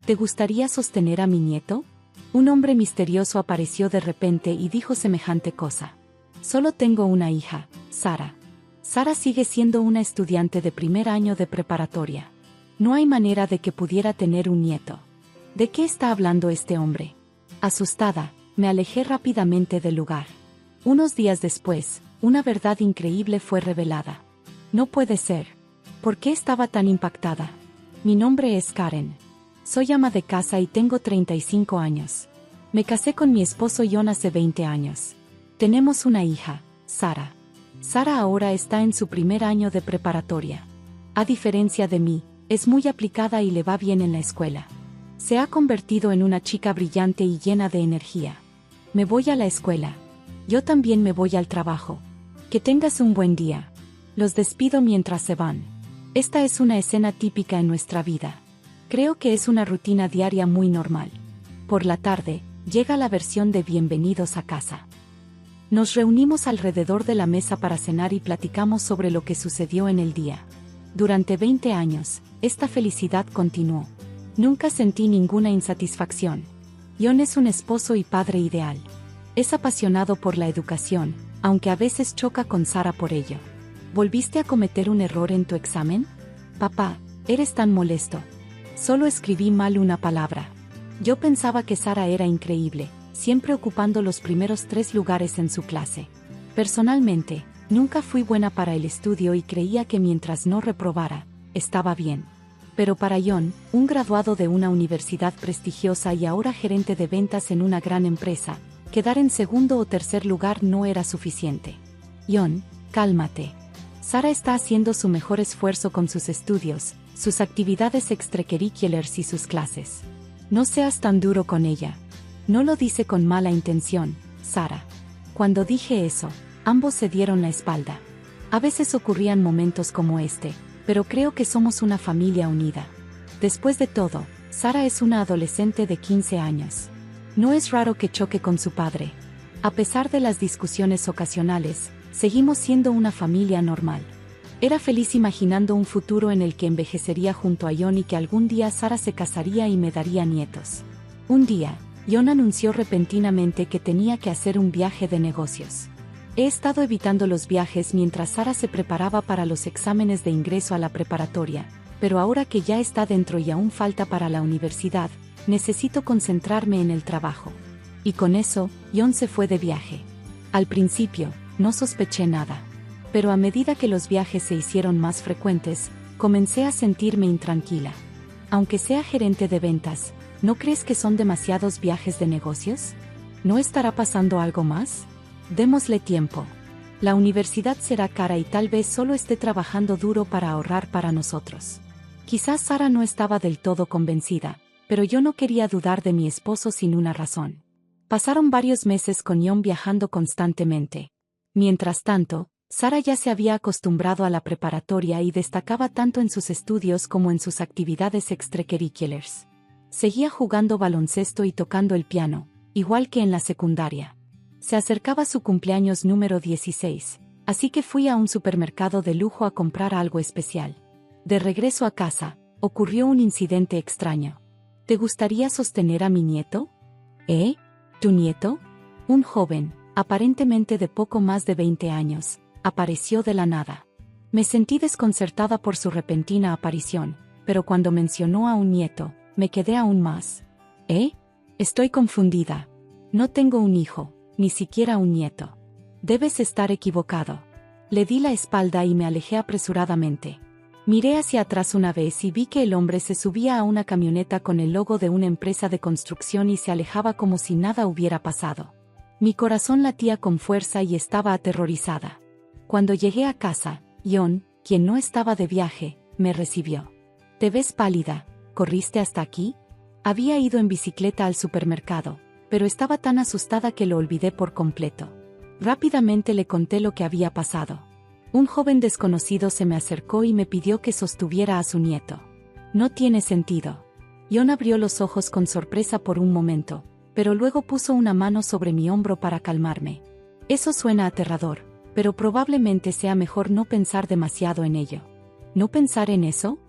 ¿Te gustaría sostener a mi nieto? Un hombre misterioso apareció de repente y dijo semejante cosa. Solo tengo una hija, Sara. Sara sigue siendo una estudiante de primer año de preparatoria. No hay manera de que pudiera tener un nieto. ¿De qué está hablando este hombre? Asustada, me alejé rápidamente del lugar. Unos días después, una verdad increíble fue revelada. No puede ser. ¿Por qué estaba tan impactada? Mi nombre es Karen. Soy ama de casa y tengo 35 años. Me casé con mi esposo John hace 20 años. Tenemos una hija, Sara. Sara ahora está en su primer año de preparatoria. A diferencia de mí, es muy aplicada y le va bien en la escuela. Se ha convertido en una chica brillante y llena de energía. Me voy a la escuela. Yo también me voy al trabajo. Que tengas un buen día. Los despido mientras se van. Esta es una escena típica en nuestra vida. Creo que es una rutina diaria muy normal. Por la tarde, llega la versión de Bienvenidos a casa. Nos reunimos alrededor de la mesa para cenar y platicamos sobre lo que sucedió en el día. Durante 20 años, esta felicidad continuó. Nunca sentí ninguna insatisfacción. John es un esposo y padre ideal. Es apasionado por la educación, aunque a veces choca con Sara por ello. ¿Volviste a cometer un error en tu examen? Papá, eres tan molesto. Solo escribí mal una palabra. Yo pensaba que Sara era increíble, siempre ocupando los primeros 3 lugares en su clase. Personalmente, nunca fui buena para el estudio y creía que mientras no reprobara, estaba bien. Pero para John, un graduado de una universidad prestigiosa y ahora gerente de ventas en una gran empresa, quedar en segundo o tercer lugar no era suficiente. John, cálmate. Sara está haciendo su mejor esfuerzo con sus estudios, sus actividades extracurriculares y sus clases. No seas tan duro con ella. No lo dice con mala intención, Sara. Cuando dije eso, ambos se dieron la espalda. A veces ocurrían momentos como este, pero creo que somos una familia unida. Después de todo, Sara es una adolescente de 15 años. No es raro que choque con su padre. A pesar de las discusiones ocasionales, seguimos siendo una familia normal. Era feliz imaginando un futuro en el que envejecería junto a John y que algún día Sara se casaría y me daría nietos. Un día, John anunció repentinamente que tenía que hacer un viaje de negocios. He estado evitando los viajes mientras Sara se preparaba para los exámenes de ingreso a la preparatoria, pero ahora que ya está dentro y aún falta para la universidad, necesito concentrarme en el trabajo. Y con eso, John se fue de viaje. Al principio, no sospeché nada. Pero a medida que los viajes se hicieron más frecuentes, comencé a sentirme intranquila. Aunque sea gerente de ventas, ¿no crees que son demasiados viajes de negocios? ¿No estará pasando algo más? Démosle tiempo. La universidad será cara y tal vez solo esté trabajando duro para ahorrar para nosotros. Quizás Sara no estaba del todo convencida, pero yo no quería dudar de mi esposo sin una razón. Pasaron varios meses con John viajando constantemente. Mientras tanto, Sara ya se había acostumbrado a la preparatoria y destacaba tanto en sus estudios como en sus actividades extracurriculares. Seguía jugando baloncesto y tocando el piano, igual que en la secundaria. Se acercaba su cumpleaños número 16, así que fui a un supermercado de lujo a comprar algo especial. De regreso a casa, ocurrió un incidente extraño. ¿Te gustaría sostener a mi nieto? ¿Eh? ¿Tu nieto? Un joven, aparentemente de poco más de 20 años, apareció de la nada. Me sentí desconcertada por su repentina aparición, pero cuando mencionó a un nieto, me quedé aún más. ¿Eh? Estoy confundida. No tengo un hijo, ni siquiera un nieto. Debes estar equivocado. Le di la espalda y me alejé apresuradamente. Miré hacia atrás una vez y vi que el hombre se subía a una camioneta con el logo de una empresa de construcción y se alejaba como si nada hubiera pasado. Mi corazón latía con fuerza y estaba aterrorizada. Cuando llegué a casa, John, quien no estaba de viaje, me recibió. «Te ves pálida, ¿corriste hasta aquí?» Había ido en bicicleta al supermercado, pero estaba tan asustada que lo olvidé por completo. Rápidamente le conté lo que había pasado. Un joven desconocido se me acercó y me pidió que sostuviera a su nieto. «No tiene sentido». John abrió los ojos con sorpresa por un momento, pero luego puso una mano sobre mi hombro para calmarme. «Eso suena aterrador, pero probablemente sea mejor no pensar demasiado en ello». «¿No pensar en eso?»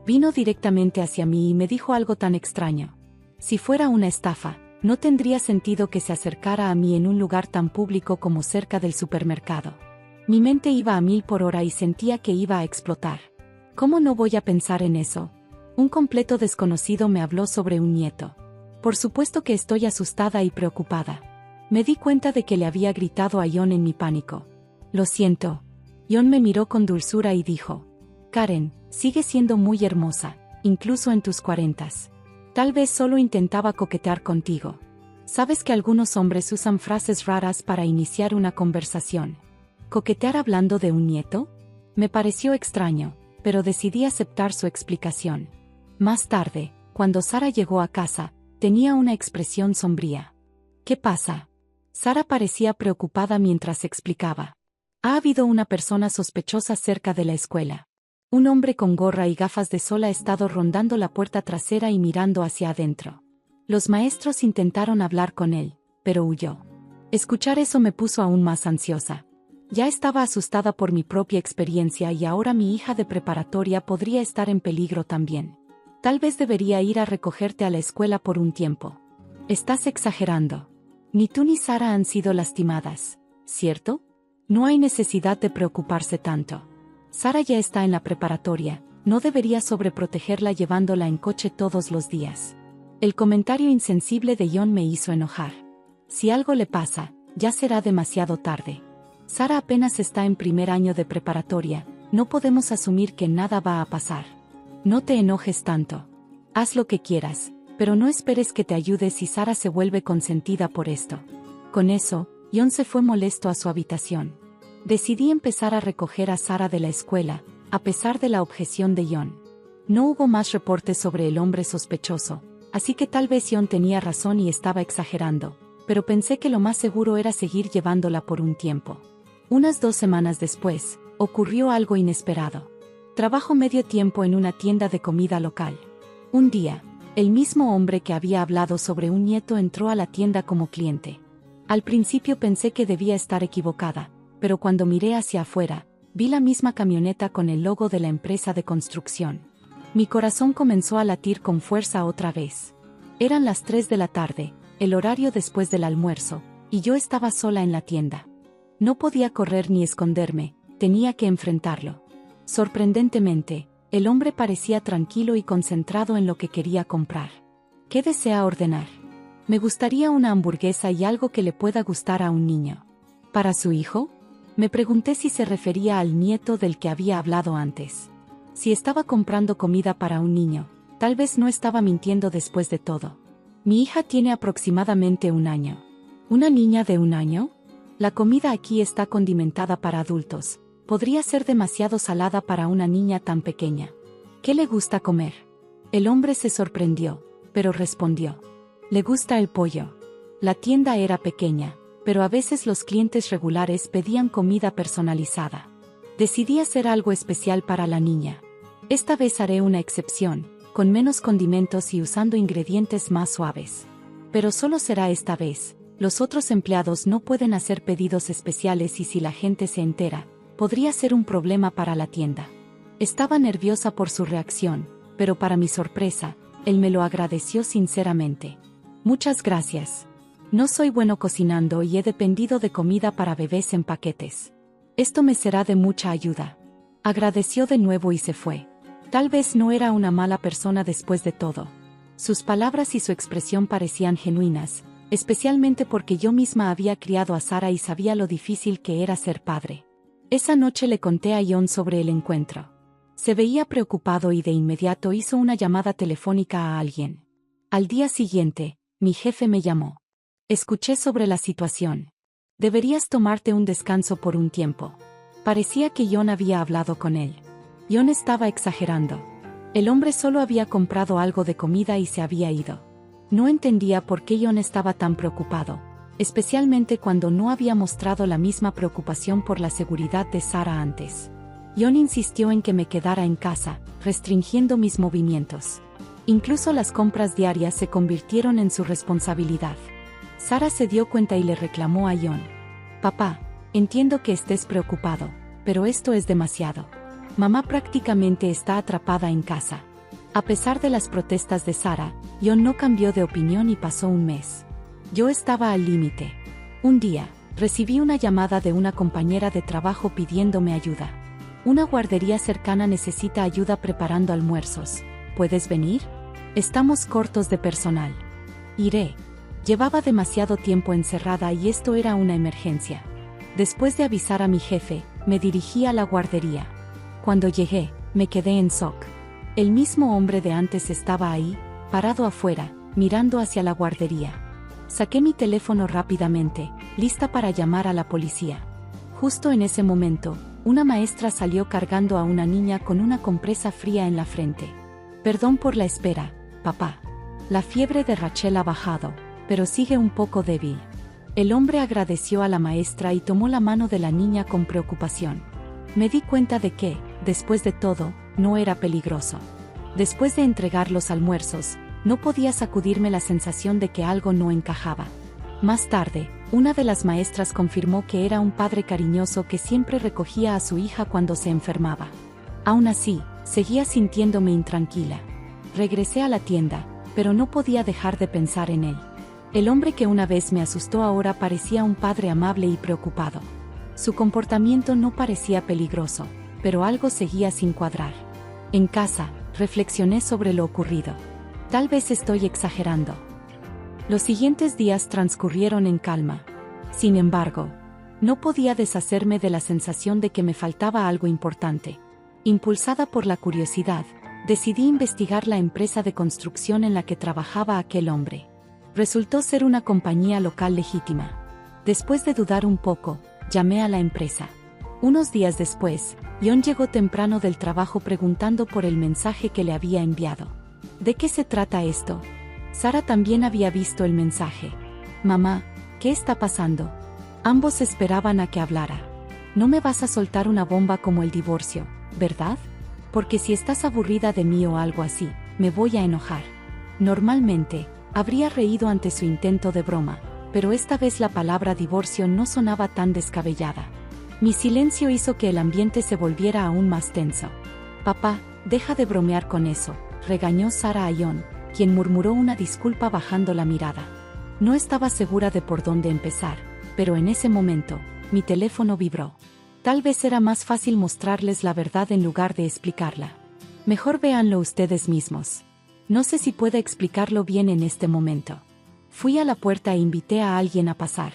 Vino directamente hacia mí y me dijo algo tan extraño. Si fuera una estafa, no tendría sentido que se acercara a mí en un lugar tan público como cerca del supermercado. Mi mente iba a 1000 por hora y sentía que iba a explotar. ¿Cómo no voy a pensar en eso? Un completo desconocido me habló sobre un nieto. Por supuesto que estoy asustada y preocupada. Me di cuenta de que le había gritado a John en mi pánico. Lo siento. John me miró con dulzura y dijo: Karen, sigues siendo muy hermosa, incluso en tus 40s. Tal vez solo intentaba coquetear contigo. ¿Sabes que algunos hombres usan frases raras para iniciar una conversación? ¿Coquetear hablando de un nieto? Me pareció extraño, pero decidí aceptar su explicación. Más tarde, cuando Sara llegó a casa, tenía una expresión sombría. ¿Qué pasa? Sara parecía preocupada mientras explicaba. Ha habido una persona sospechosa cerca de la escuela. Un hombre con gorra y gafas de sol ha estado rondando la puerta trasera y mirando hacia adentro. Los maestros intentaron hablar con él, pero huyó. Escuchar eso me puso aún más ansiosa. Ya estaba asustada por mi propia experiencia y ahora mi hija de preparatoria podría estar en peligro también. Tal vez debería ir a recogerte a la escuela por un tiempo. Estás exagerando. Ni tú ni Sara han sido lastimadas, ¿cierto? No hay necesidad de preocuparse tanto. Sara ya está en la preparatoria, no debería sobreprotegerla llevándola en coche todos los días. El comentario insensible de John me hizo enojar. Si algo le pasa, ya será demasiado tarde. Sara apenas está en primer año de preparatoria, no podemos asumir que nada va a pasar. No te enojes tanto. Haz lo que quieras, pero no esperes que te ayude si Sara se vuelve consentida por esto. Con eso, John se fue molesto a su habitación. Decidí empezar a recoger a Sara de la escuela, a pesar de la objeción de John. No hubo más reportes sobre el hombre sospechoso, así que tal vez John tenía razón y estaba exagerando, pero pensé que lo más seguro era seguir llevándola por un tiempo. Unas 2 semanas después, ocurrió algo inesperado. Trabajo medio tiempo en una tienda de comida local. Un día, el mismo hombre que había hablado sobre un nieto entró a la tienda como cliente. Al principio pensé que debía estar equivocada, pero cuando miré hacia afuera, vi la misma camioneta con el logo de la empresa de construcción. Mi corazón comenzó a latir con fuerza otra vez. Eran las 3 de la tarde, el horario después del almuerzo, y yo estaba sola en la tienda. No podía correr ni esconderme, tenía que enfrentarlo. Sorprendentemente, el hombre parecía tranquilo y concentrado en lo que quería comprar. ¿Qué desea ordenar? Me gustaría una hamburguesa y algo que le pueda gustar a un niño. ¿Para su hijo? Me pregunté si se refería al nieto del que había hablado antes. Si estaba comprando comida para un niño, tal vez no estaba mintiendo después de todo. Mi hija tiene aproximadamente 1 año. ¿Una niña de 1 año? La comida aquí está condimentada para adultos. Podría ser demasiado salada para una niña tan pequeña. ¿Qué le gusta comer? El hombre se sorprendió, pero respondió. Le gusta el pollo. La tienda era pequeña, pero a veces los clientes regulares pedían comida personalizada. Decidí hacer algo especial para la niña. Esta vez haré una excepción, con menos condimentos y usando ingredientes más suaves. Pero solo será esta vez. Los otros empleados no pueden hacer pedidos especiales y si la gente se entera, podría ser un problema para la tienda. Estaba nerviosa por su reacción, pero para mi sorpresa, él me lo agradeció sinceramente. Muchas gracias. No soy bueno cocinando y he dependido de comida para bebés en paquetes. Esto me será de mucha ayuda. Agradeció de nuevo y se fue. Tal vez no era una mala persona después de todo. Sus palabras y su expresión parecían genuinas, especialmente porque yo misma había criado a Sara y sabía lo difícil que era ser padre. Esa noche le conté a John sobre el encuentro. Se veía preocupado y de inmediato hizo una llamada telefónica a alguien. Al día siguiente, mi jefe me llamó. Escuché sobre la situación. Deberías tomarte un descanso por un tiempo. Parecía que John había hablado con él. John estaba exagerando. El hombre solo había comprado algo de comida y se había ido. No entendía por qué John estaba tan preocupado, especialmente cuando no había mostrado la misma preocupación por la seguridad de Sara antes. John insistió en que me quedara en casa, restringiendo mis movimientos. Incluso las compras diarias se convirtieron en su responsabilidad. Sara se dio cuenta y le reclamó a John. Papá, entiendo que estés preocupado, pero esto es demasiado. Mamá prácticamente está atrapada en casa. A pesar de las protestas de Sara, Jon no cambió de opinión y pasó un mes. Yo estaba al límite. Un día, recibí una llamada de una compañera de trabajo pidiéndome ayuda. Una guardería cercana necesita ayuda preparando almuerzos. ¿Puedes venir? Estamos cortos de personal. Iré. Llevaba demasiado tiempo encerrada y esto era una emergencia. Después de avisar a mi jefe, me dirigí a la guardería. Cuando llegué, me quedé en shock. El mismo hombre de antes estaba ahí, parado afuera, mirando hacia la guardería. Saqué mi teléfono rápidamente, lista para llamar a la policía. Justo en ese momento, una maestra salió cargando a una niña con una compresa fría en la frente. Perdón por la espera, papá. La fiebre de Rachel ha bajado, pero sigue un poco débil. El hombre agradeció a la maestra y tomó la mano de la niña con preocupación. Me di cuenta de que, después de todo, no era peligroso. Después de entregar los almuerzos, no podía sacudirme la sensación de que algo no encajaba. Más tarde, una de las maestras confirmó que era un padre cariñoso que siempre recogía a su hija cuando se enfermaba. Aún así, seguía sintiéndome intranquila. Regresé a la tienda, pero no podía dejar de pensar en él. El hombre que una vez me asustó ahora parecía un padre amable y preocupado. Su comportamiento no parecía peligroso, pero algo seguía sin cuadrar. En casa, reflexioné sobre lo ocurrido. Tal vez estoy exagerando. Los siguientes días transcurrieron en calma. Sin embargo, no podía deshacerme de la sensación de que me faltaba algo importante. Impulsada por la curiosidad, decidí investigar la empresa de construcción en la que trabajaba aquel hombre. Resultó ser una compañía local legítima. Después de dudar un poco, llamé a la empresa. Unos días después, Jon llegó temprano del trabajo preguntando por el mensaje que le había enviado. ¿De qué se trata esto? Sara también había visto el mensaje. Mamá, ¿qué está pasando? Ambos esperaban a que hablara. No me vas a soltar una bomba como el divorcio, ¿verdad? Porque si estás aburrida de mí o algo así, me voy a enojar. Normalmente, habría reído ante su intento de broma, pero esta vez la palabra divorcio no sonaba tan descabellada. Mi silencio hizo que el ambiente se volviera aún más tenso. Papá, deja de bromear con eso, regañó Sara a Jon, quien murmuró una disculpa bajando la mirada. No estaba segura de por dónde empezar, pero en ese momento, mi teléfono vibró. Tal vez era más fácil mostrarles la verdad en lugar de explicarla. Mejor véanlo ustedes mismos. No sé si puedo explicarlo bien en este momento. Fui a la puerta e invité a alguien a pasar.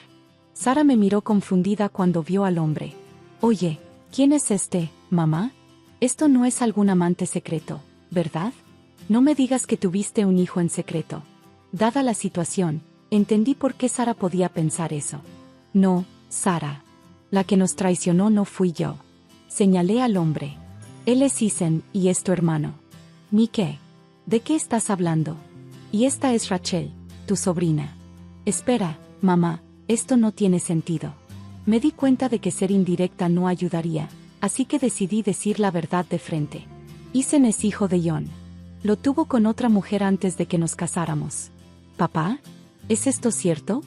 Sara me miró confundida cuando vio al hombre. Oye, ¿quién es este, mamá? Esto no es algún amante secreto, ¿verdad? No me digas que tuviste un hijo en secreto. Dada la situación, entendí por qué Sara podía pensar eso. No, Sara. La que nos traicionó no fui yo. Señalé al hombre. Él es Isen y es tu hermano. ¿Ni qué? ¿De qué estás hablando? Y esta es Rachel, tu sobrina. Espera, mamá, esto no tiene sentido. Me di cuenta de que ser indirecta no ayudaría, así que decidí decir la verdad de frente. Isen es hijo de Jon. Lo tuvo con otra mujer antes de que nos casáramos. ¿Papá? ¿Es esto cierto?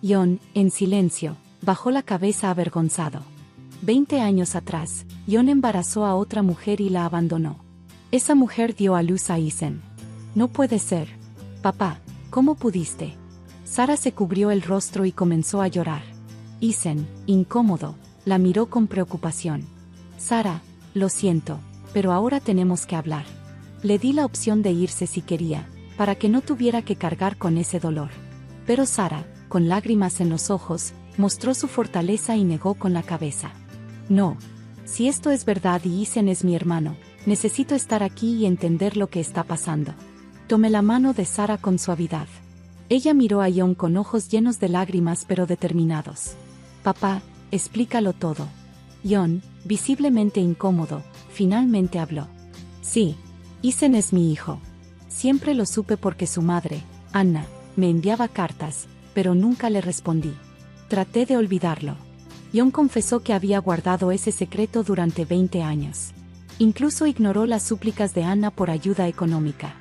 Jon, en silencio, bajó la cabeza avergonzado. 20 años atrás, Jon embarazó a otra mujer y la abandonó. Esa mujer dio a luz a Isen. No puede ser. Papá, ¿cómo pudiste? Sara se cubrió el rostro y comenzó a llorar. Isen, incómodo, la miró con preocupación. Sara, lo siento, pero ahora tenemos que hablar. Le di la opción de irse si quería, para que no tuviera que cargar con ese dolor. Pero Sara, con lágrimas en los ojos, mostró su fortaleza y negó con la cabeza. No. Si esto es verdad y Isen es mi hermano, necesito estar aquí y entender lo que está pasando. Tomé la mano de Sara con suavidad. Ella miró a Jon con ojos llenos de lágrimas pero determinados. Papá, explícalo todo. Jon, visiblemente incómodo, finalmente habló. Sí, Isen es mi hijo. Siempre lo supe porque su madre, Anna, me enviaba cartas, pero nunca le respondí. Traté de olvidarlo. Jon confesó que había guardado ese secreto durante 20 años. Incluso ignoró las súplicas de Anna por ayuda económica.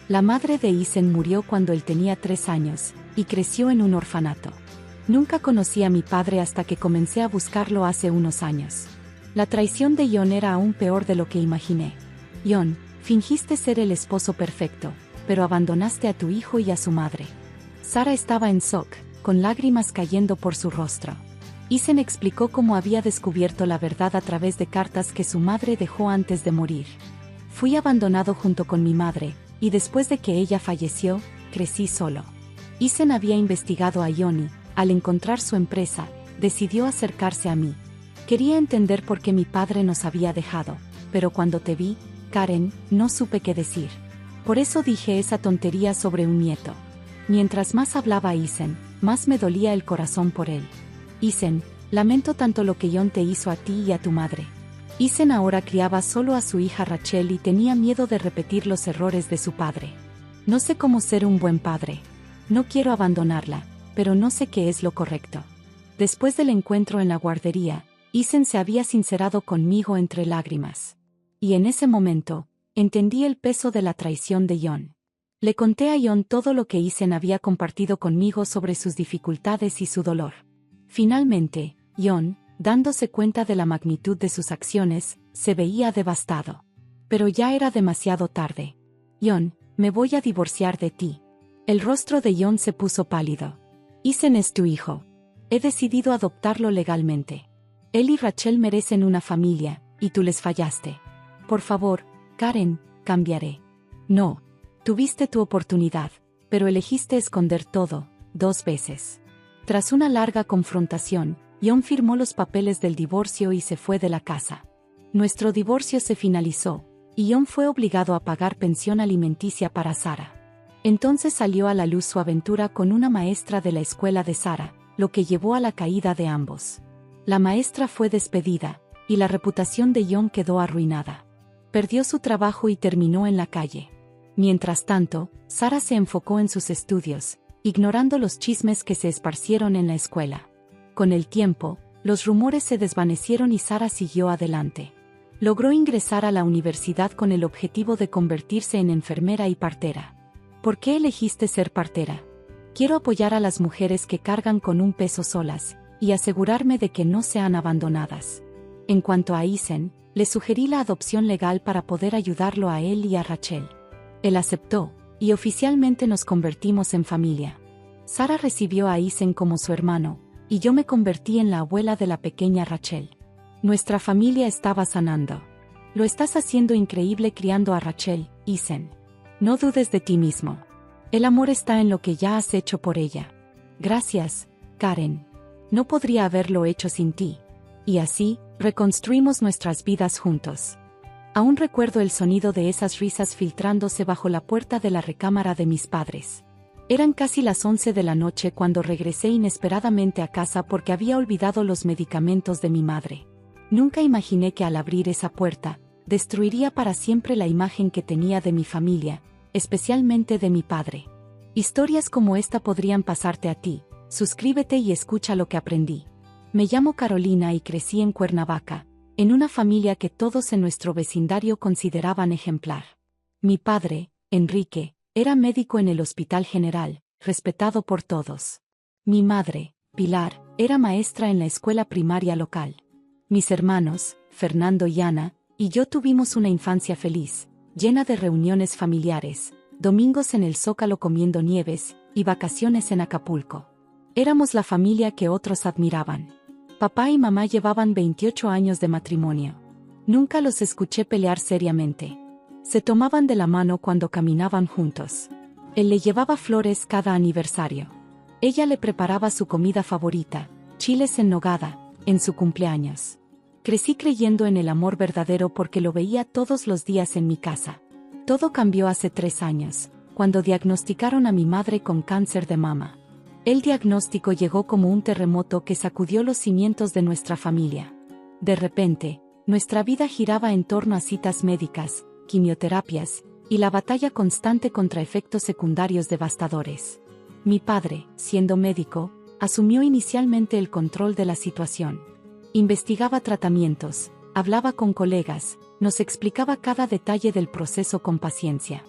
La madre de Isen murió cuando él tenía 3 años, y creció en un orfanato. Nunca conocí a mi padre hasta que comencé a buscarlo hace unos años. La traición de Jon era aún peor de lo que imaginé. Jon, Fingiste ser el esposo perfecto, pero abandonaste a tu hijo y a su madre. Sara estaba en shock, con lágrimas cayendo por su rostro. Isen explicó cómo había descubierto la verdad a través de cartas que su madre dejó antes de morir. Fui abandonado junto con mi madre, y después de que ella falleció, crecí solo. Isen había investigado a Yoni. Al encontrar su empresa, decidió acercarse a mí. Quería entender por qué mi padre nos había dejado, pero cuando te vi, Karen, no supe qué decir. Por eso dije esa tontería sobre un nieto. Mientras más hablaba Isen, más me dolía el corazón por él. Isen, lamento tanto lo que Jon te hizo a ti y a tu madre. Isen ahora criaba solo a su hija Rachel y tenía miedo de repetir los errores de su padre. No sé cómo ser un buen padre. No quiero abandonarla, pero no sé qué es lo correcto. Después del encuentro en la guardería, Isen se había sincerado conmigo entre lágrimas. Y en ese momento, entendí el peso de la traición de Jon. Le conté a Jon todo lo que Isen había compartido conmigo sobre sus dificultades y su dolor. Finalmente, Jon, dándose cuenta de la magnitud de sus acciones, se veía devastado. Pero ya era demasiado tarde. Jon, me voy a divorciar de ti. El rostro de Jon se puso pálido. Isen es tu hijo. He decidido adoptarlo legalmente. Él y Rachel merecen una familia, y tú les fallaste. Por favor, Karen, cambiaré. No. Tuviste tu oportunidad, pero elegiste esconder todo, 2 veces. Tras una larga confrontación, Jon firmó los papeles del divorcio y se fue de la casa. Nuestro divorcio se finalizó, y Jon fue obligado a pagar pensión alimenticia para Sara. Entonces salió a la luz su aventura con una maestra de la escuela de Sara, lo que llevó a la caída de ambos. La maestra fue despedida, y la reputación de Jon quedó arruinada. Perdió su trabajo y terminó en la calle. Mientras tanto, Sara se enfocó en sus estudios, ignorando los chismes que se esparcieron en la escuela. Con el tiempo, los rumores se desvanecieron y Sara siguió adelante. Logró ingresar a la universidad con el objetivo de convertirse en enfermera y partera. ¿Por qué elegiste ser partera? Quiero apoyar a las mujeres que cargan con un peso solas, y asegurarme de que no sean abandonadas. En cuanto a Isen, le sugerí la adopción legal para poder ayudarlo a él y a Rachel. Él aceptó, y oficialmente nos convertimos en familia. Sara recibió a Isen como su hermano, y yo me convertí en la abuela de la pequeña Rachel. Nuestra familia estaba sanando. Lo estás haciendo increíble criando a Rachel, Isen. No dudes de ti mismo. El amor está en lo que ya has hecho por ella. Gracias, Karen. No podría haberlo hecho sin ti. Y así, reconstruimos nuestras vidas juntos. Aún recuerdo el sonido de esas risas filtrándose bajo la puerta de la recámara de mis padres. Eran casi las 11 de la noche cuando regresé inesperadamente a casa porque había olvidado los medicamentos de mi madre. Nunca imaginé que al abrir esa puerta, destruiría para siempre la imagen que tenía de mi familia, especialmente de mi padre. Historias como esta podrían pasarte a ti. Suscríbete y escucha lo que aprendí. Me llamo Carolina y crecí en Cuernavaca, en una familia que todos en nuestro vecindario consideraban ejemplar. Mi padre, Enrique, era médico en el Hospital General, respetado por todos. Mi madre, Pilar, era maestra en la escuela primaria local. Mis hermanos, Fernando y Ana, y yo tuvimos una infancia feliz, llena de reuniones familiares, domingos en el Zócalo comiendo nieves, y vacaciones en Acapulco. Éramos la familia que otros admiraban. Papá y mamá llevaban 28 años de matrimonio. Nunca los escuché pelear seriamente. Se tomaban de la mano cuando caminaban juntos. Él le llevaba flores cada aniversario. Ella le preparaba su comida favorita, chiles en nogada, en su cumpleaños. Crecí creyendo en el amor verdadero porque lo veía todos los días en mi casa. Todo cambió hace 3 años, cuando diagnosticaron a mi madre con cáncer de mama. El diagnóstico llegó como un terremoto que sacudió los cimientos de nuestra familia. De repente, nuestra vida giraba en torno a citas médicas, quimioterapias, y la batalla constante contra efectos secundarios devastadores. Mi padre, siendo médico, asumió inicialmente el control de la situación. Investigaba tratamientos, hablaba con colegas, nos explicaba cada detalle del proceso con paciencia.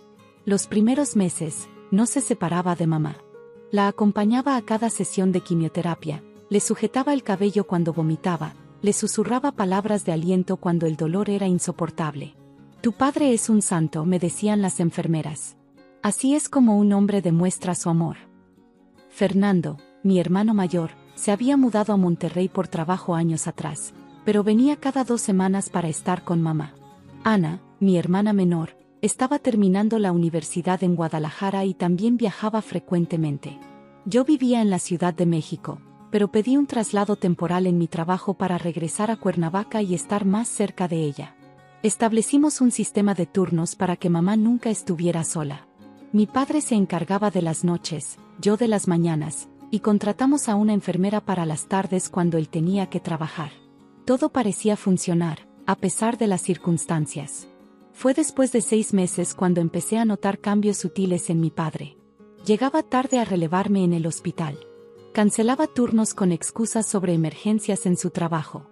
Los primeros meses, no se separaba de mamá. La acompañaba a cada sesión de quimioterapia, le sujetaba el cabello cuando vomitaba, le susurraba palabras de aliento cuando el dolor era insoportable. Tu padre es un santo, me decían las enfermeras. Así es como un hombre demuestra su amor. Fernando, mi hermano mayor, se había mudado a Monterrey por trabajo años atrás, pero venía cada 2 semanas para estar con mamá. Ana, mi hermana menor, estaba terminando la universidad en Guadalajara y también viajaba frecuentemente. Yo vivía en la Ciudad de México, pero pedí un traslado temporal en mi trabajo para regresar a Cuernavaca y estar más cerca de ella. Establecimos un sistema de turnos para que mamá nunca estuviera sola. Mi padre se encargaba de las noches, yo de las mañanas, y contratamos a una enfermera para las tardes cuando él tenía que trabajar. Todo parecía funcionar, a pesar de las circunstancias. Fue después de 6 meses cuando empecé a notar cambios sutiles en mi padre. Llegaba tarde a relevarme en el hospital. Cancelaba turnos con excusas sobre emergencias en su trabajo.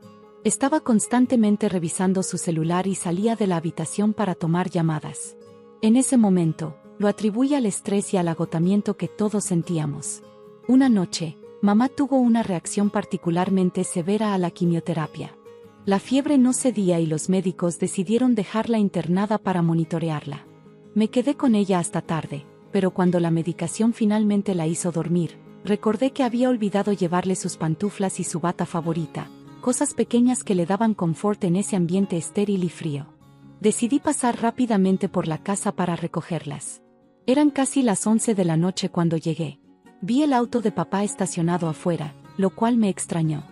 Estaba constantemente revisando su celular y salía de la habitación para tomar llamadas. En ese momento, lo atribuí al estrés y al agotamiento que todos sentíamos. Una noche, mamá tuvo una reacción particularmente severa a la quimioterapia. La fiebre no cedía y los médicos decidieron dejarla internada para monitorearla. Me quedé con ella hasta tarde, pero cuando la medicación finalmente la hizo dormir, recordé que había olvidado llevarle sus pantuflas y su bata favorita, cosas pequeñas que le daban confort en ese ambiente estéril y frío. Decidí pasar rápidamente por la casa para recogerlas. Eran casi las 11 de la noche cuando llegué. Vi el auto de papá estacionado afuera, lo cual me extrañó.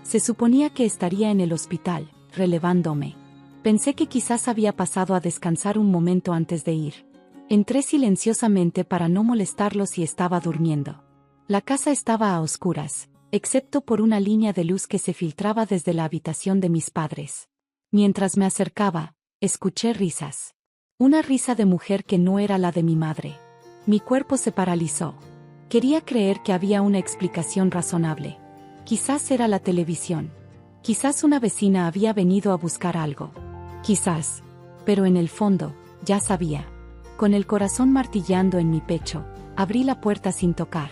Se suponía que estaría en el hospital, relevándome. Pensé que quizás había pasado a descansar un momento antes de ir. Entré silenciosamente para no molestarlo si estaba durmiendo. La casa estaba a oscuras, excepto por una línea de luz que se filtraba desde la habitación de mis padres. Mientras me acercaba, escuché risas. Una risa de mujer que no era la de mi madre. Mi cuerpo se paralizó. Quería creer que había una explicación razonable. Quizás era la televisión. Quizás una vecina había venido a buscar algo. Quizás. Pero en el fondo, ya sabía. Con el corazón martillando en mi pecho, abrí la puerta sin tocar.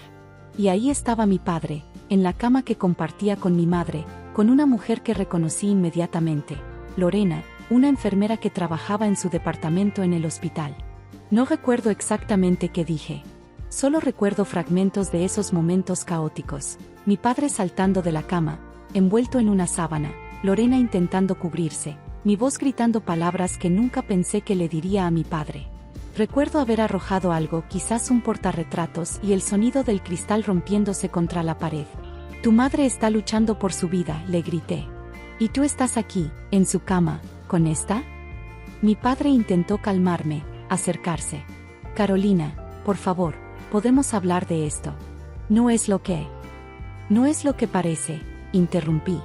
Y ahí estaba mi padre, en la cama que compartía con mi madre, con una mujer que reconocí inmediatamente, Lorena, una enfermera que trabajaba en su departamento en el hospital. No recuerdo exactamente qué dije. Solo recuerdo fragmentos de esos momentos caóticos. Mi padre saltando de la cama, envuelto en una sábana, Lorena intentando cubrirse, mi voz gritando palabras que nunca pensé que le diría a mi padre. Recuerdo haber arrojado algo, quizás un portarretratos, y el sonido del cristal rompiéndose contra la pared. Tu madre está luchando por su vida, le grité. ¿Y tú estás aquí, en su cama, con esta? Mi padre intentó calmarme, acercarse. Carolina, por favor, podemos hablar de esto. No es lo que parece, interrumpí.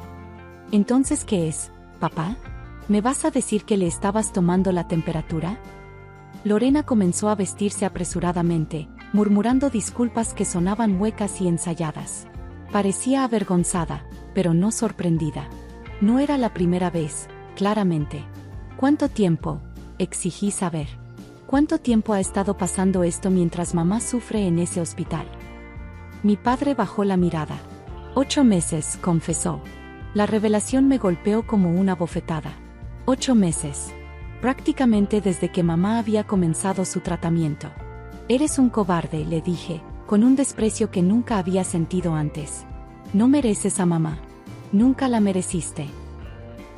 Entonces, ¿qué es, papá? ¿Me vas a decir que le estabas tomando la temperatura? Lorena comenzó a vestirse apresuradamente, murmurando disculpas que sonaban huecas y ensayadas. Parecía avergonzada, pero no sorprendida. No era la primera vez, claramente. ¿Cuánto tiempo? Exigí saber. ¿Cuánto tiempo ha estado pasando esto mientras mamá sufre en ese hospital? Mi padre bajó la mirada. 8 meses, confesó. La revelación me golpeó como una bofetada. 8 meses. Prácticamente desde que mamá había comenzado su tratamiento. Eres un cobarde, le dije, con un desprecio que nunca había sentido antes. No mereces a mamá. Nunca la mereciste.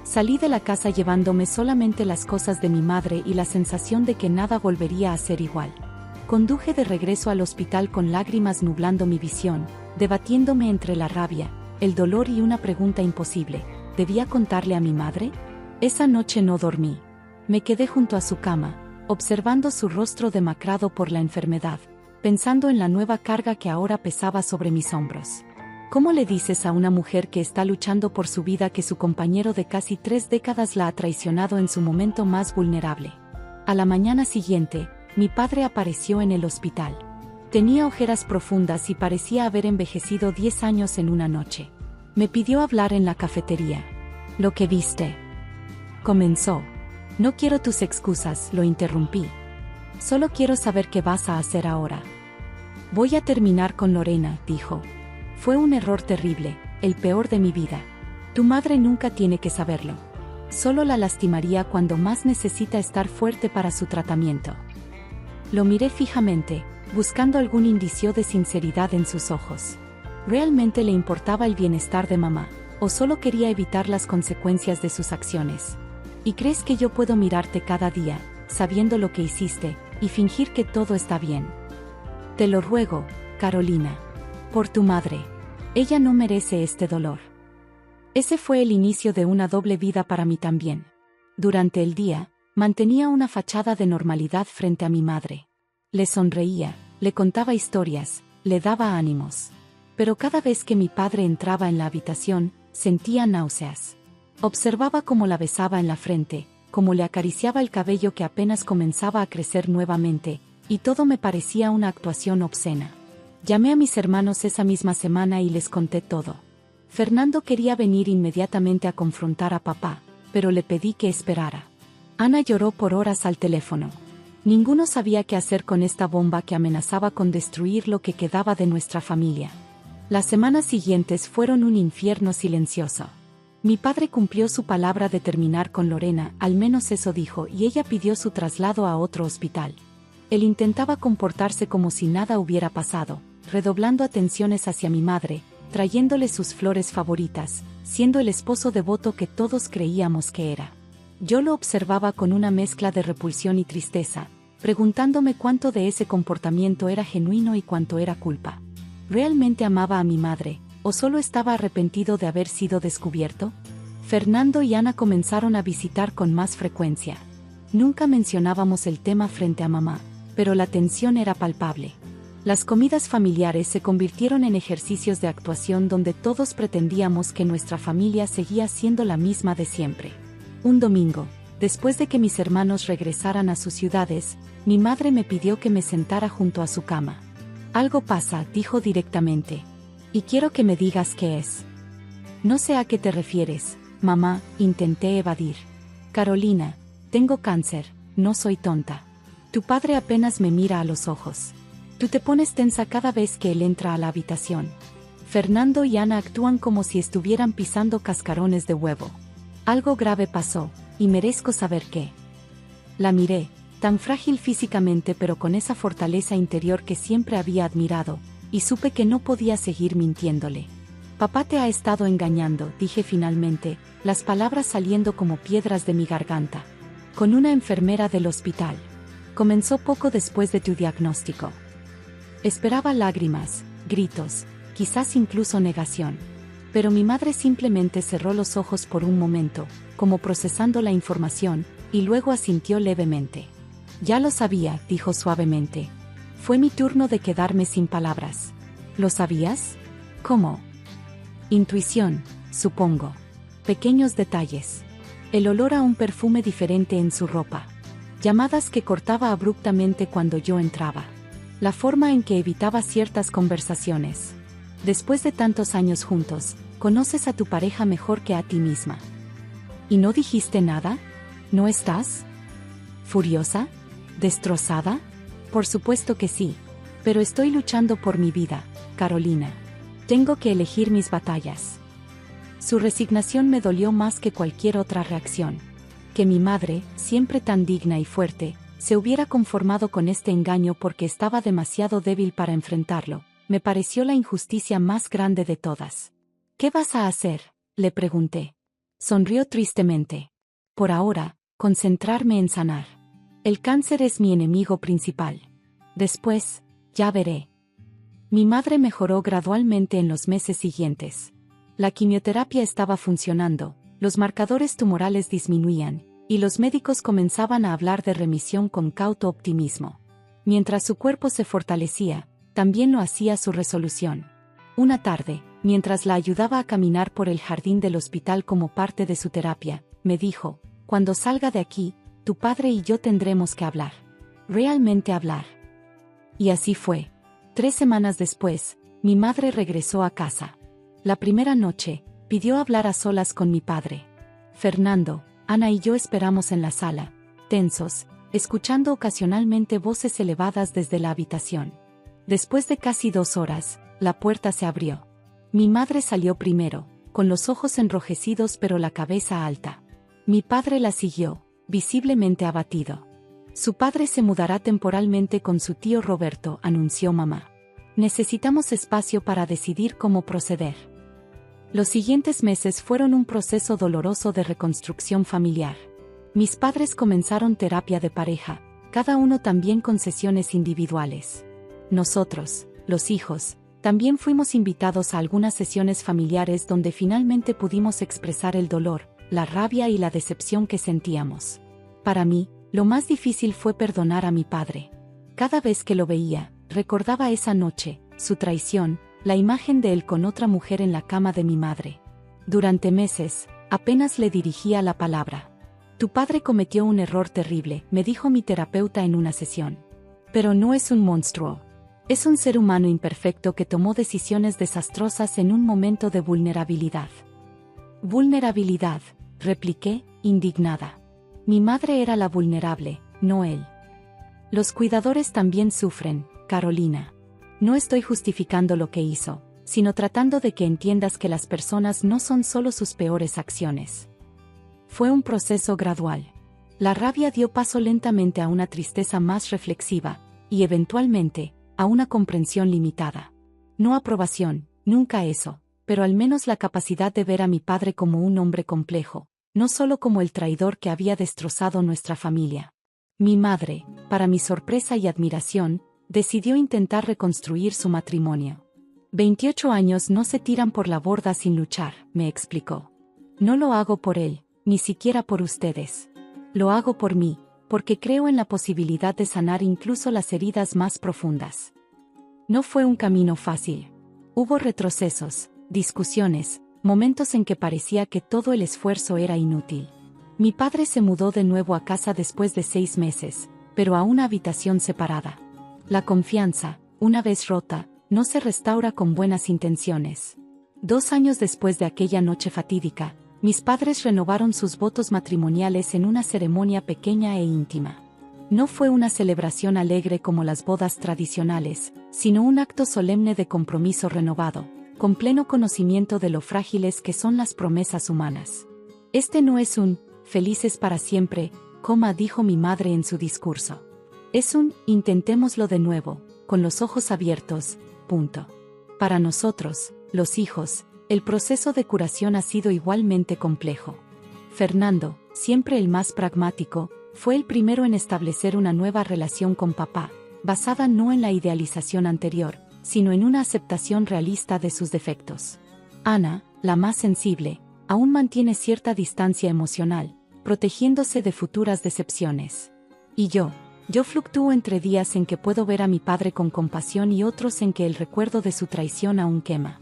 Salí de la casa llevándome solamente las cosas de mi madre y la sensación de que nada volvería a ser igual. Conduje de regreso al hospital con lágrimas nublando mi visión, debatiéndome entre la rabia, el dolor y una pregunta imposible. ¿Debía contarle a mi madre? Esa noche no dormí. Me quedé junto a su cama, observando su rostro demacrado por la enfermedad, pensando en la nueva carga que ahora pesaba sobre mis hombros. ¿Cómo le dices a una mujer que está luchando por su vida que su compañero de casi 3 décadas la ha traicionado en su momento más vulnerable? A la mañana siguiente, mi padre apareció en el hospital. Tenía ojeras profundas y parecía haber envejecido 10 años en una noche. Me pidió hablar en la cafetería. «Lo que viste», comenzó. «No quiero tus excusas», lo interrumpí. «Solo quiero saber qué vas a hacer ahora». «Voy a terminar con Lorena», dijo. «Fue un error terrible, el peor de mi vida. Tu madre nunca tiene que saberlo». Solo la lastimaría cuando más necesita estar fuerte para su tratamiento. Lo miré fijamente, buscando algún indicio de sinceridad en sus ojos. ¿Realmente le importaba el bienestar de mamá, o solo quería evitar las consecuencias de sus acciones? ¿Y crees que yo puedo mirarte cada día, sabiendo lo que hiciste, y fingir que todo está bien? Te lo ruego, Carolina. Por tu madre. Ella no merece este dolor. Ese fue el inicio de una doble vida para mí también. Durante el día, mantenía una fachada de normalidad frente a mi madre. Le sonreía, le contaba historias, le daba ánimos. Pero cada vez que mi padre entraba en la habitación, sentía náuseas. Observaba cómo la besaba en la frente, cómo le acariciaba el cabello que apenas comenzaba a crecer nuevamente, y todo me parecía una actuación obscena. Llamé a mis hermanos esa misma semana y les conté todo. Fernando quería venir inmediatamente a confrontar a papá, pero le pedí que esperara. Ana lloró por horas al teléfono. Ninguno sabía qué hacer con esta bomba que amenazaba con destruir lo que quedaba de nuestra familia. Las semanas siguientes fueron un infierno silencioso. Mi padre cumplió su palabra de terminar con Lorena, al menos eso dijo, y ella pidió su traslado a otro hospital. Él intentaba comportarse como si nada hubiera pasado, redoblando atenciones hacia mi madre, trayéndole sus flores favoritas, siendo el esposo devoto que todos creíamos que era. Yo lo observaba con una mezcla de repulsión y tristeza, preguntándome cuánto de ese comportamiento era genuino y cuánto era culpa. ¿Realmente amaba a mi madre, o solo estaba arrepentido de haber sido descubierto? Fernando y Ana comenzaron a visitar con más frecuencia. Nunca mencionábamos el tema frente a mamá, pero la tensión era palpable. Las comidas familiares se convirtieron en ejercicios de actuación donde todos pretendíamos que nuestra familia seguía siendo la misma de siempre. Un domingo, después de que mis hermanos regresaran a sus ciudades, mi madre me pidió que me sentara junto a su cama. Algo pasa, dijo directamente. Y quiero que me digas qué es. No sé a qué te refieres, mamá, intenté evadir. Carolina, tengo cáncer, no soy tonta. Tu padre apenas me mira a los ojos. Tú te pones tensa cada vez que él entra a la habitación. Fernando y Ana actúan como si estuvieran pisando cascarones de huevo. Algo grave pasó, y merezco saber qué. La miré, tan frágil físicamente pero con esa fortaleza interior que siempre había admirado, y supe que no podía seguir mintiéndole. Papá te ha estado engañando, dije finalmente, las palabras saliendo como piedras de mi garganta. Con una enfermera del hospital. Comenzó poco después de tu diagnóstico. Esperaba lágrimas, gritos, quizás incluso negación. Pero mi madre simplemente cerró los ojos por un momento, como procesando la información, y luego asintió levemente. Ya lo sabía, dijo suavemente. Fue mi turno de quedarme sin palabras. ¿Lo sabías? ¿Cómo? Intuición, supongo. Pequeños detalles. El olor a un perfume diferente en su ropa. Llamadas que cortaba abruptamente cuando yo entraba. La forma en que evitaba ciertas conversaciones. Después de tantos años juntos, conoces a tu pareja mejor que a ti misma. ¿Y no dijiste nada? ¿No estás furiosa? ¿Destrozada? Por supuesto que sí. Pero estoy luchando por mi vida, Carolina. Tengo que elegir mis batallas. Su resignación me dolió más que cualquier otra reacción. Que mi madre, siempre tan digna y fuerte, se hubiera conformado con este engaño porque estaba demasiado débil para enfrentarlo, me pareció la injusticia más grande de todas. ¿Qué vas a hacer?, le pregunté. Sonrió tristemente. Por ahora, concentrarme en sanar. El cáncer es mi enemigo principal. Después, ya veré. Mi madre mejoró gradualmente en los meses siguientes. La quimioterapia estaba funcionando, los marcadores tumorales disminuían, y los médicos comenzaban a hablar de remisión con cauto optimismo. Mientras su cuerpo se fortalecía, también lo hacía su resolución. Una tarde, mientras la ayudaba a caminar por el jardín del hospital como parte de su terapia, me dijo: cuando salga de aquí, tu padre y yo tendremos que hablar. Realmente hablar. Y así fue. 3 semanas después, mi madre regresó a casa. La primera noche, pidió hablar a solas con mi padre. Fernando, Ana y yo esperamos en la sala, tensos, escuchando ocasionalmente voces elevadas desde la habitación. Después de casi 2 horas, la puerta se abrió. Mi madre salió primero, con los ojos enrojecidos pero la cabeza alta. Mi padre la siguió, visiblemente abatido. Su padre se mudará temporalmente con su tío Roberto, anunció mamá. Necesitamos espacio para decidir cómo proceder. Los siguientes meses fueron un proceso doloroso de reconstrucción familiar. Mis padres comenzaron terapia de pareja, cada uno también con sesiones individuales. Nosotros, los hijos, también fuimos invitados a algunas sesiones familiares donde finalmente pudimos expresar el dolor, la rabia y la decepción que sentíamos. Para mí, lo más difícil fue perdonar a mi padre. Cada vez que lo veía, recordaba esa noche, su traición, la imagen de él con otra mujer en la cama de mi madre. Durante meses, apenas le dirigía la palabra. Tu padre cometió un error terrible, me dijo mi terapeuta en una sesión. Pero no es un monstruo. Es un ser humano imperfecto que tomó decisiones desastrosas en un momento de vulnerabilidad. Vulnerabilidad, repliqué, indignada. Mi madre era la vulnerable, no él. Los cuidadores también sufren, Carolina. No estoy justificando lo que hizo, sino tratando de que entiendas que las personas no son solo sus peores acciones. Fue un proceso gradual. La rabia dio paso lentamente a una tristeza más reflexiva, y eventualmente, a una comprensión limitada. No aprobación, nunca eso, pero al menos la capacidad de ver a mi padre como un hombre complejo, no solo como el traidor que había destrozado nuestra familia. Mi madre, para mi sorpresa y admiración, decidió intentar reconstruir su matrimonio. 28 años no se tiran por la borda sin luchar, me explicó. No lo hago por él, ni siquiera por ustedes. Lo hago por mí, porque creo en la posibilidad de sanar incluso las heridas más profundas. No fue un camino fácil. Hubo retrocesos, discusiones, momentos en que parecía que todo el esfuerzo era inútil. Mi padre se mudó de nuevo a casa después de 6 meses, pero a una habitación separada. La confianza, una vez rota, no se restaura con buenas intenciones. 2 años después de aquella noche fatídica, mis padres renovaron sus votos matrimoniales en una ceremonia pequeña e íntima. No fue una celebración alegre como las bodas tradicionales, sino un acto solemne de compromiso renovado, con pleno conocimiento de lo frágiles que son las promesas humanas. Este no es un «felices para siempre», dijo mi madre en su discurso. Es un «intentémoslo de nuevo, con los ojos abiertos». Para nosotros, los hijos, el proceso de curación ha sido igualmente complejo. Fernando, siempre el más pragmático, fue el primero en establecer una nueva relación con papá, basada no en la idealización anterior, sino en una aceptación realista de sus defectos. Ana, la más sensible, aún mantiene cierta distancia emocional, protegiéndose de futuras decepciones. Y yo fluctúo entre días en que puedo ver a mi padre con compasión y otros en que el recuerdo de su traición aún quema.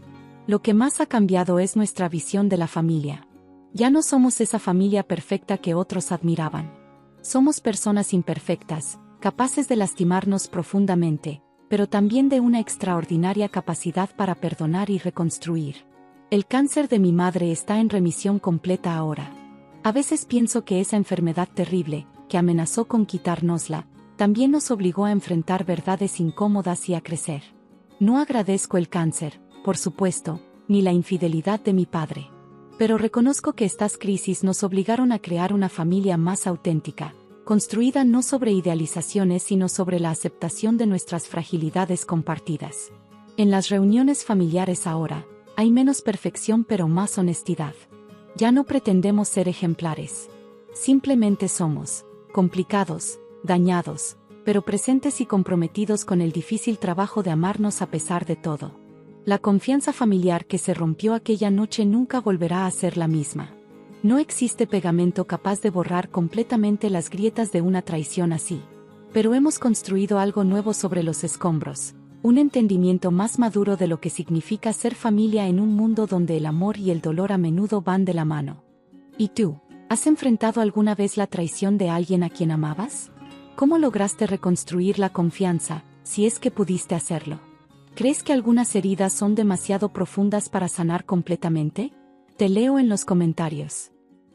Lo que más ha cambiado es nuestra visión de la familia. Ya no somos esa familia perfecta que otros admiraban. Somos personas imperfectas, capaces de lastimarnos profundamente, pero también de una extraordinaria capacidad para perdonar y reconstruir. El cáncer de mi madre está en remisión completa ahora. A veces pienso que esa enfermedad terrible, que amenazó con quitárnosla, también nos obligó a enfrentar verdades incómodas y a crecer. No agradezco el cáncer, por supuesto, ni la infidelidad de mi padre. Pero reconozco que estas crisis nos obligaron a crear una familia más auténtica, construida no sobre idealizaciones sino sobre la aceptación de nuestras fragilidades compartidas. En las reuniones familiares ahora, hay menos perfección pero más honestidad. Ya no pretendemos ser ejemplares. Simplemente somos complicados, dañados, pero presentes y comprometidos con el difícil trabajo de amarnos a pesar de todo. La confianza familiar que se rompió aquella noche nunca volverá a ser la misma. No existe pegamento capaz de borrar completamente las grietas de una traición así. Pero hemos construido algo nuevo sobre los escombros, un entendimiento más maduro de lo que significa ser familia en un mundo donde el amor y el dolor a menudo van de la mano. ¿Y tú? ¿Has enfrentado alguna vez la traición de alguien a quien amabas? ¿Cómo lograste reconstruir la confianza, si es que pudiste hacerlo? ¿Crees que algunas heridas son demasiado profundas para sanar completamente? Te leo en los comentarios.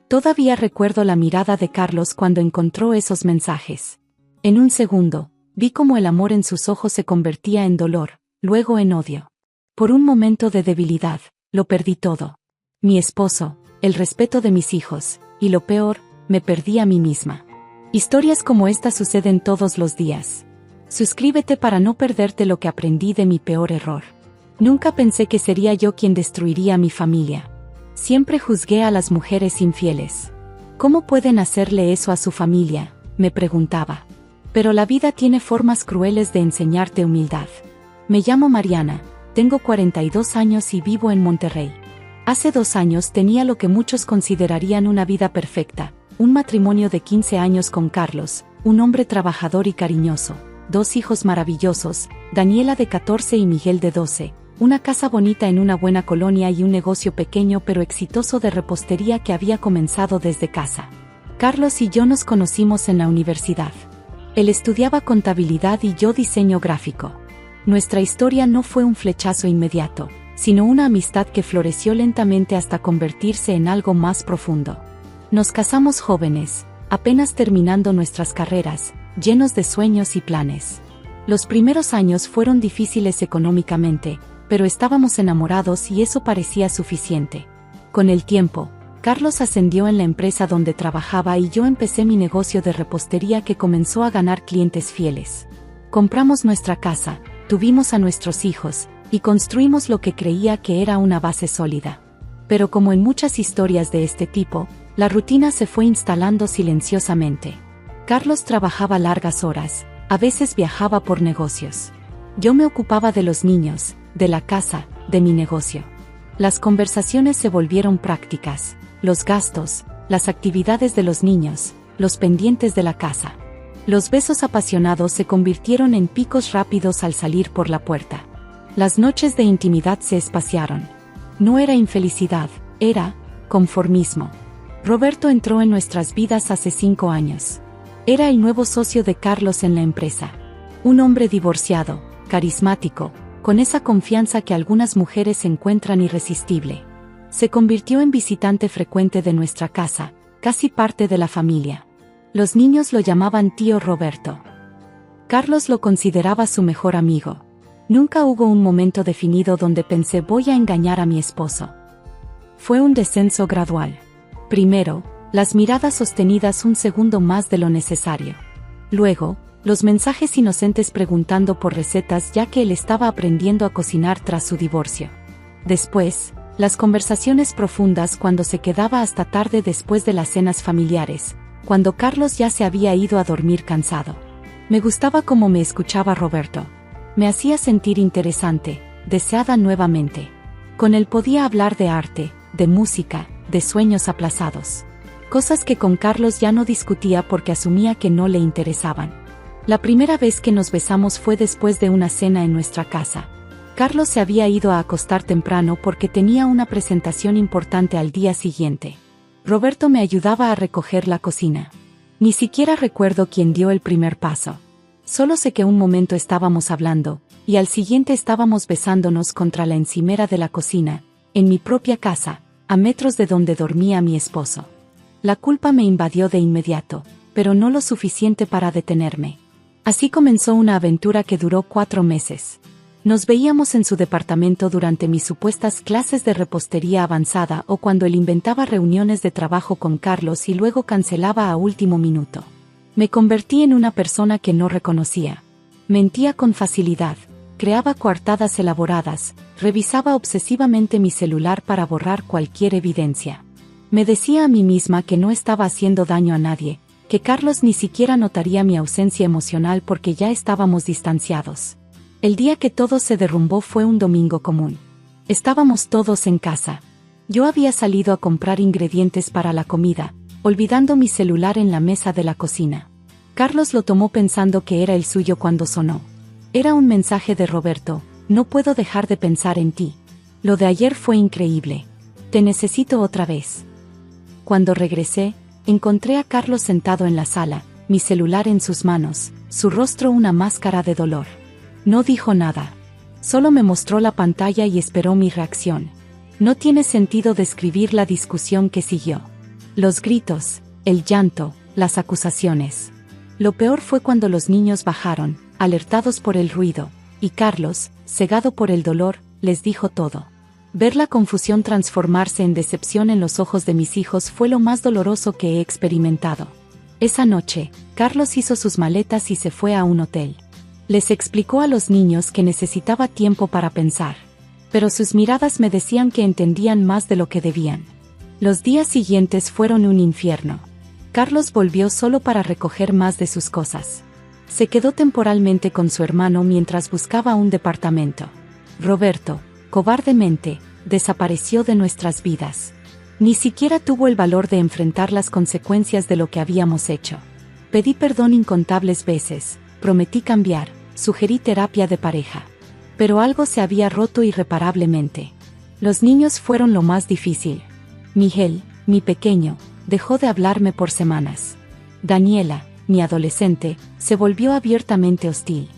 Todavía recuerdo la mirada de Carlos cuando encontró esos mensajes. En un segundo, vi cómo el amor en sus ojos se convertía en dolor, luego en odio. Por un momento de debilidad, lo perdí todo. Mi esposo, el respeto de mis hijos, Y lo peor, me perdí a mí misma. Historias como esta suceden todos los días. Suscríbete para no perderte lo que aprendí de mi peor error. Nunca pensé que sería yo quien destruiría a mi familia. Siempre juzgué a las mujeres infieles. ¿Cómo pueden hacerle eso a su familia?, me preguntaba. Pero la vida tiene formas crueles de enseñarte humildad. Me llamo Mariana, tengo 42 años y vivo en Monterrey. Hace 2 años tenía lo que muchos considerarían una vida perfecta, un matrimonio de 15 años con Carlos, un hombre trabajador y cariñoso, 2 hijos maravillosos, Daniela de 14 y Miguel de 12, una casa bonita en una buena colonia y un negocio pequeño pero exitoso de repostería que había comenzado desde casa. Carlos y yo nos conocimos en la universidad. Él estudiaba contabilidad y yo diseño gráfico. Nuestra historia no fue un flechazo inmediato, sino una amistad que floreció lentamente hasta convertirse en algo más profundo. Nos casamos jóvenes, apenas terminando nuestras carreras, llenos de sueños y planes. Los primeros años fueron difíciles económicamente, pero estábamos enamorados y eso parecía suficiente. Con el tiempo, Carlos ascendió en la empresa donde trabajaba y yo empecé mi negocio de repostería que comenzó a ganar clientes fieles. Compramos nuestra casa, tuvimos a nuestros hijos, y construimos lo que creía que era una base sólida. Pero como en muchas historias de este tipo, la rutina se fue instalando silenciosamente. Carlos trabajaba largas horas, a veces viajaba por negocios. Yo me ocupaba de los niños, de la casa, de mi negocio. Las conversaciones se volvieron prácticas. Los gastos, las actividades de los niños, los pendientes de la casa. Los besos apasionados se convirtieron en picos rápidos al salir por la puerta. Las noches de intimidad se espaciaron. No era infelicidad, era conformismo. Roberto entró en nuestras vidas hace 5 años. Era el nuevo socio de Carlos en la empresa. Un hombre divorciado, carismático, con esa confianza que algunas mujeres encuentran irresistible. Se convirtió en visitante frecuente de nuestra casa, casi parte de la familia. Los niños lo llamaban tío Roberto. Carlos lo consideraba su mejor amigo. Nunca hubo un momento definido donde pensé voy a engañar a mi esposo. Fue un descenso gradual. Primero, las miradas sostenidas un segundo más de lo necesario. Luego, los mensajes inocentes preguntando por recetas ya que él estaba aprendiendo a cocinar tras su divorcio. Después, las conversaciones profundas cuando se quedaba hasta tarde después de las cenas familiares, cuando Carlos ya se había ido a dormir cansado. Me gustaba cómo me escuchaba Roberto. Me hacía sentir interesante, deseada nuevamente. Con él podía hablar de arte, de música, de sueños aplazados. Cosas que con Carlos ya no discutía porque asumía que no le interesaban. La primera vez que nos besamos fue después de una cena en nuestra casa. Carlos se había ido a acostar temprano porque tenía una presentación importante al día siguiente. Roberto me ayudaba a recoger la cocina. Ni siquiera recuerdo quién dio el primer paso. Solo sé que un momento estábamos hablando, y al siguiente estábamos besándonos contra la encimera de la cocina, en mi propia casa, a metros de donde dormía mi esposo. La culpa me invadió de inmediato, pero no lo suficiente para detenerme. Así comenzó una aventura que duró 4 meses. Nos veíamos en su departamento durante mis supuestas clases de repostería avanzada o cuando él inventaba reuniones de trabajo con Carlos y luego cancelaba a último minuto. Me convertí en una persona que no reconocía. Mentía con facilidad, creaba coartadas elaboradas, revisaba obsesivamente mi celular para borrar cualquier evidencia. Me decía a mí misma que no estaba haciendo daño a nadie, que Carlos ni siquiera notaría mi ausencia emocional porque ya estábamos distanciados. El día que todo se derrumbó fue un domingo común. Estábamos todos en casa. Yo había salido a comprar ingredientes para la comida, olvidando mi celular en la mesa de la cocina. Carlos lo tomó pensando que era el suyo cuando sonó. Era un mensaje de Roberto: no puedo dejar de pensar en ti. Lo de ayer fue increíble. Te necesito otra vez. Cuando regresé, encontré a Carlos sentado en la sala, mi celular en sus manos, su rostro una máscara de dolor. No dijo nada. Solo me mostró la pantalla y esperó mi reacción. No tiene sentido describir la discusión que siguió. Los gritos, el llanto, las acusaciones. Lo peor fue cuando los niños bajaron, alertados por el ruido, y Carlos, cegado por el dolor, les dijo todo. Ver la confusión transformarse en decepción en los ojos de mis hijos fue lo más doloroso que he experimentado. Esa noche, Carlos hizo sus maletas y se fue a un hotel. Les explicó a los niños que necesitaba tiempo para pensar. Pero sus miradas me decían que entendían más de lo que debían. Los días siguientes fueron un infierno. Carlos volvió solo para recoger más de sus cosas. Se quedó temporalmente con su hermano mientras buscaba un departamento. Roberto, cobardemente, desapareció de nuestras vidas. Ni siquiera tuvo el valor de enfrentar las consecuencias de lo que habíamos hecho. Pedí perdón incontables veces, prometí cambiar, sugerí terapia de pareja. Pero algo se había roto irreparablemente. Los niños fueron lo más difícil. Miguel, mi pequeño, dejó de hablarme por semanas. Daniela, mi adolescente, se volvió abiertamente hostil.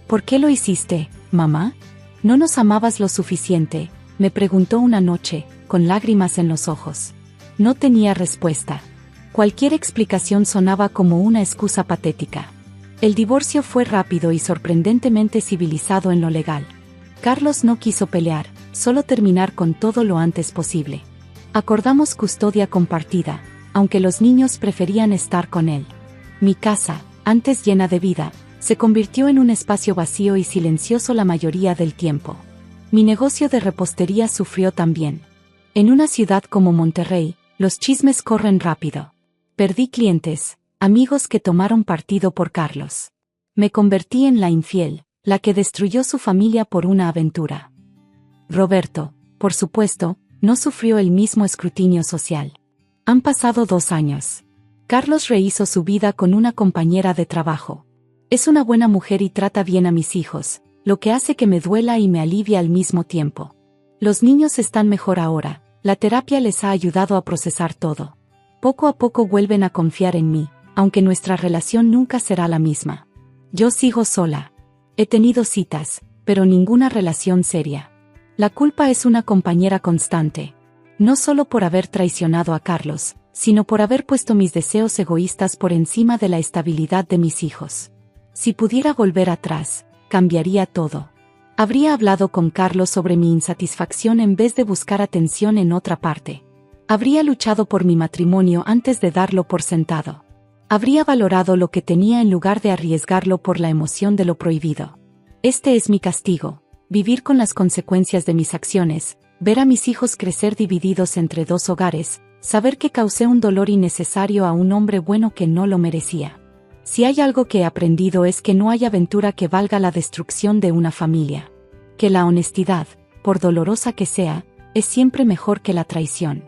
¿Por qué lo hiciste, mamá? ¿No nos amabas lo suficiente?, me preguntó una noche, con lágrimas en los ojos. No tenía respuesta. Cualquier explicación sonaba como una excusa patética. El divorcio fue rápido y sorprendentemente civilizado en lo legal. Carlos no quiso pelear, solo terminar con todo lo antes posible. Acordamos custodia compartida, aunque los niños preferían estar con él. Mi casa, antes llena de vida, se convirtió en un espacio vacío y silencioso la mayoría del tiempo. Mi negocio de repostería sufrió también. En una ciudad como Monterrey, los chismes corren rápido. Perdí clientes, amigos que tomaron partido por Carlos. Me convertí en la infiel, la que destruyó su familia por una aventura. Roberto, por supuesto, no sufrió el mismo escrutinio social. Han pasado 2 años. Carlos rehizo su vida con una compañera de trabajo. Es una buena mujer y trata bien a mis hijos, lo que hace que me duela y me alivia al mismo tiempo. Los niños están mejor ahora, la terapia les ha ayudado a procesar todo. Poco a poco vuelven a confiar en mí, aunque nuestra relación nunca será la misma. Yo sigo sola. He tenido citas, pero ninguna relación seria. La culpa es una compañera constante. No solo por haber traicionado a Carlos, sino por haber puesto mis deseos egoístas por encima de la estabilidad de mis hijos. Si pudiera volver atrás, cambiaría todo. Habría hablado con Carlos sobre mi insatisfacción en vez de buscar atención en otra parte. Habría luchado por mi matrimonio antes de darlo por sentado. Habría valorado lo que tenía en lugar de arriesgarlo por la emoción de lo prohibido. Este es mi castigo, vivir con las consecuencias de mis acciones, ver a mis hijos crecer divididos entre 2 hogares, saber que causé un dolor innecesario a un hombre bueno que no lo merecía. Si hay algo que he aprendido es que no hay aventura que valga la destrucción de una familia. Que la honestidad, por dolorosa que sea, es siempre mejor que la traición.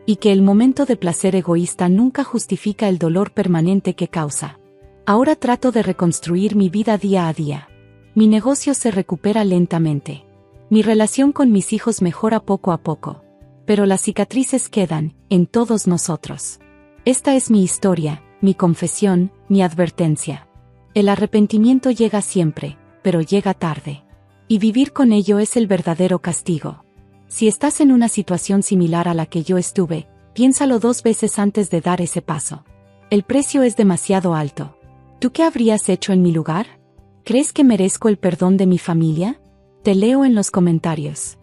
Y que el momento de placer egoísta nunca justifica el dolor permanente que causa. Ahora trato de reconstruir mi vida día a día. Mi negocio se recupera lentamente. Mi relación con mis hijos mejora poco a poco. Pero las cicatrices quedan, en todos nosotros. Esta es mi historia, mi confesión, mi advertencia. El arrepentimiento llega siempre, pero llega tarde. Y vivir con ello es el verdadero castigo. Si estás en una situación similar a la que yo estuve, piénsalo 2 veces antes de dar ese paso. El precio es demasiado alto. ¿Tú qué habrías hecho en mi lugar? ¿Crees que merezco el perdón de mi familia? Te leo en los comentarios.